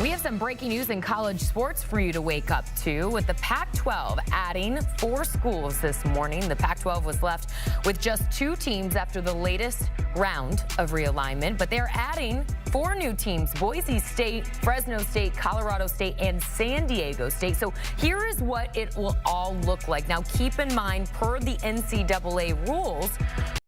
We have some breaking news in college sports for you to wake up to, with the Pac-12 adding 4 schools this morning. The Pac-12 was left with just 2 teams after the latest round of realignment, but they're adding 4 new teams: Boise State, Fresno State, Colorado State, and San Diego State. So here is what it will all look like. Now, keep in mind, per the NCAA rules,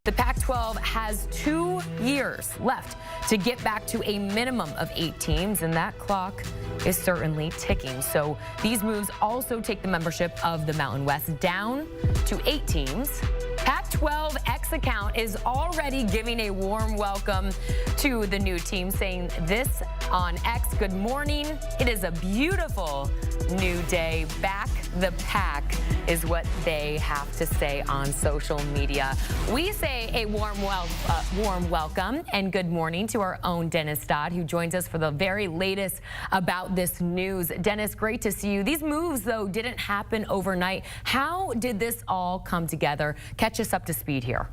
the Pac-12 has 2 years left to get back to a minimum of 8 teams, and that clock is certainly ticking. So these moves also take the membership of the Mountain West down to 8 teams. Pac-12 X account is already giving a warm welcome to the new team, saying this on X: "Good morning. It is a beautiful new day. Back the Pac," is what they have to say on social media. We say a warm welcome and good morning to our own Dennis Dodd, who joins us for the very latest about this news. Dennis, great to see you. These moves, though, didn't happen overnight. How did this all come together? Catch us up to speed here.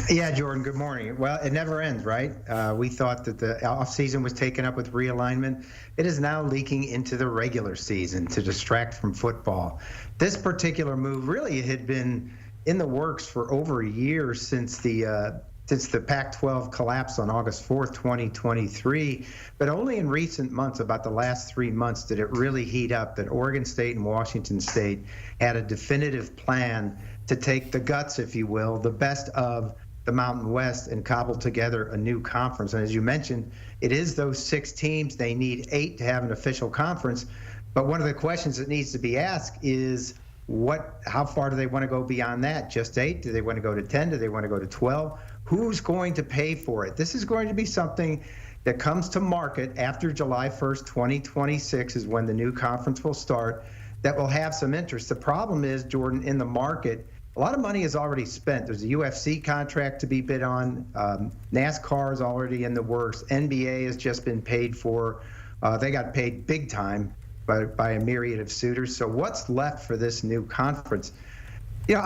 Yeah, Jordan, good morning. Well, it never ends, right? We thought that the offseason was taken up with realignment. It is now leaking into the regular season to distract from football. This particular move really had been in the works for over a year since the Pac-12 collapsed on August 4th, 2023. But only in recent months, about the last 3 months, did it really heat up that Oregon State and Washington State had a definitive plan to take the guts, if you will, the best of the Mountain West, and cobble together a new conference. And as you mentioned, it is those 6 teams. They need 8 to have an official conference. But one of the questions that needs to be asked is, how far do they want to go beyond that? Just 8? Do they want to go to 10? Do they want to go to 12? Who's going to pay for it? This is going to be something that comes to market after July 1st, 2026 is when the new conference will start, that will have some interest. The problem is, Jordan, in the market, a lot of money is already spent. There's a UFC contract to be bid on. NASCAR is already in the works. NBA has just been paid for. They got paid big time by a myriad of suitors. So what's left for this new conference? You know,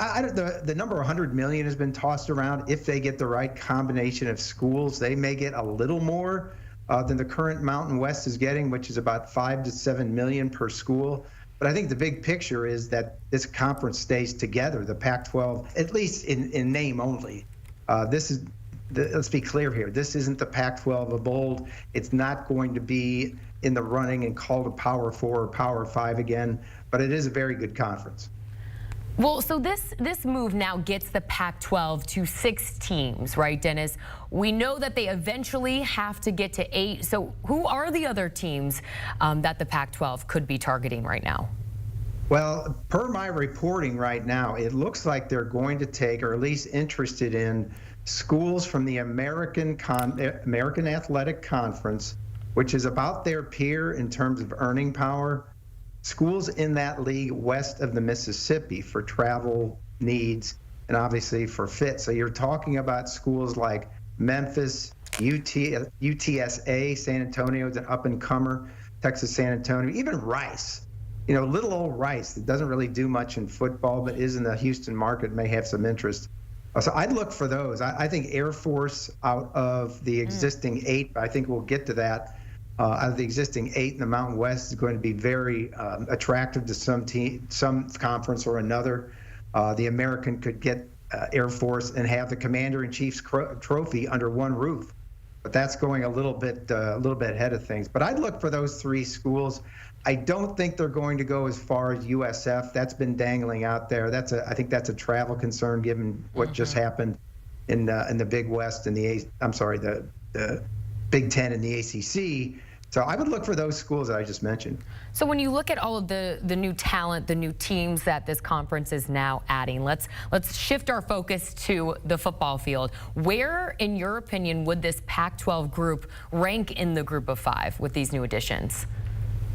the number 100 million has been tossed around. If they get the right combination of schools, they may get a little more than the current Mountain West is getting, which is about 5 to 7 million per school. But I think the big picture is that this conference stays together, the Pac-12, at least in name only. Let's be clear here. This isn't the Pac-12 of old. It's not going to be in the running and called a Power 4 or Power 5 again, but it is a very good conference. Well, so this move now gets the Pac-12 to 6 teams, right, Dennis? We know that they eventually have to get to 8. So who are the other teams that the Pac-12 could be targeting right now? Well, per my reporting right now, it looks like they're going to take, or at least interested in, schools from the American Athletic Conference, which is about their peer in terms of earning power. Schools in that league west of the Mississippi for travel needs and obviously for fit. So you're talking about schools like Memphis, UTSA, San Antonio is an up-and-comer, Texas San Antonio, even Rice. You know, little old Rice that doesn't really do much in football but is in the Houston market, may have some interest. So I'd look for those. I think Air Force out of the existing 8, I think we'll get to that. Out of the existing 8 in the Mountain West is going to be very attractive to some conference or another. The American could get Air Force and have the Commander-in-Chief's trophy under one roof, but that's going a little bit ahead of things. But I'd look for those 3 schools. I don't think they're going to go as far as USF. That's been dangling out there. I think that's a travel concern given what just happened in the Big West and the Big Ten and the ACC. So I would look for those schools that I just mentioned. So when you look at all of the new talent, the new teams that this conference is now adding, let's shift our focus to the football field. Where, in your opinion, would this Pac-12 group rank in the group of 5 with these new additions?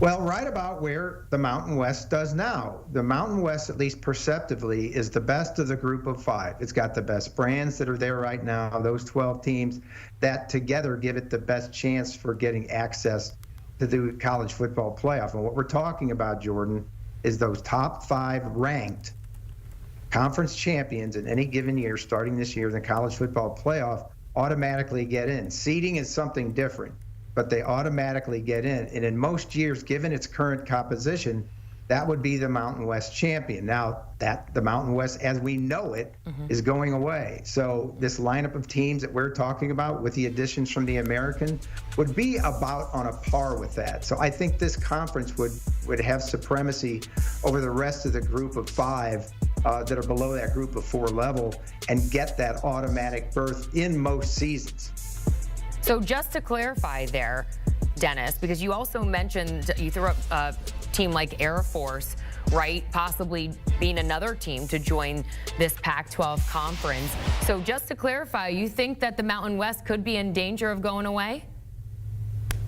Well, right about where the Mountain West does now. The Mountain West, at least perceptively, is the best of the group of 5. It's got the best brands that are there right now, those 12 teams that together give it the best chance for getting access to the college football playoff. And what we're talking about, Jordan, is those top 5 ranked conference champions in any given year, starting this year in the college football playoff, automatically get in. Seeding is something different. but they automatically get in. And in most years, given its current composition, that would be the Mountain West champion. Now, the Mountain West, as we know it, is going away. So this lineup of teams that we're talking about with the additions from the American would be about on a par with that. So I think this conference would have supremacy over the rest of the group of 5 that are below that group of 4 level and get that automatic berth in most seasons. So just to clarify there, Dennis, because you also mentioned, you threw up a team like Air Force, right? Possibly being another team to join this Pac-12 conference. So just to clarify, you think that the Mountain West could be in danger of going away?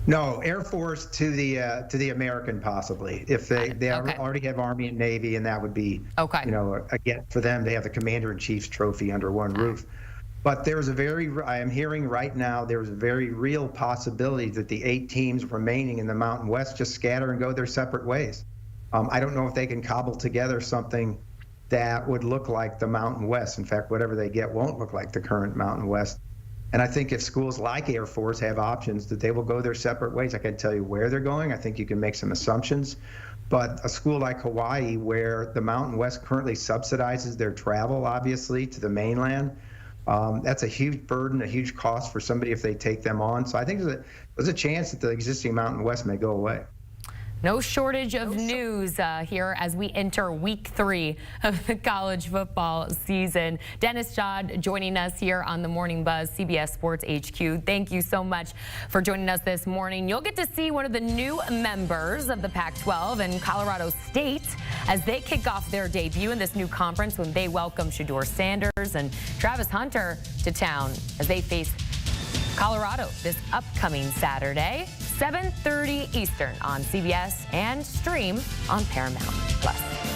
No, Air Force to the American possibly. If they already have Army and Navy, and that would be again for them. They have the Commander-in-Chief's trophy under one roof. But I am hearing right now, there's a very real possibility that the 8 teams remaining in the Mountain West just scatter and go their separate ways. I don't know if they can cobble together something that would look like the Mountain West. In fact, whatever they get won't look like the current Mountain West. And I think if schools like Air Force have options, that they will go their separate ways. I can't tell you where they're going. I think you can make some assumptions. But a school like Hawaii, where the Mountain West currently subsidizes their travel, obviously, to the mainland, that's a huge burden, a huge cost for somebody if they take them on. So I think there's a chance that the existing Mountain West may go away. No shortage of news here as we enter week 3 of the college football season. Dennis Dodd joining us here on the Morning Buzz, CBS Sports HQ. Thank you so much for joining us this morning. You'll get to see one of the new members of the Pac-12 and Colorado State as they kick off their debut in this new conference when they welcome Shedeur Sanders and Travis Hunter to town as they face Colorado this upcoming Saturday, 7:30 Eastern on CBS and stream on Paramount Plus.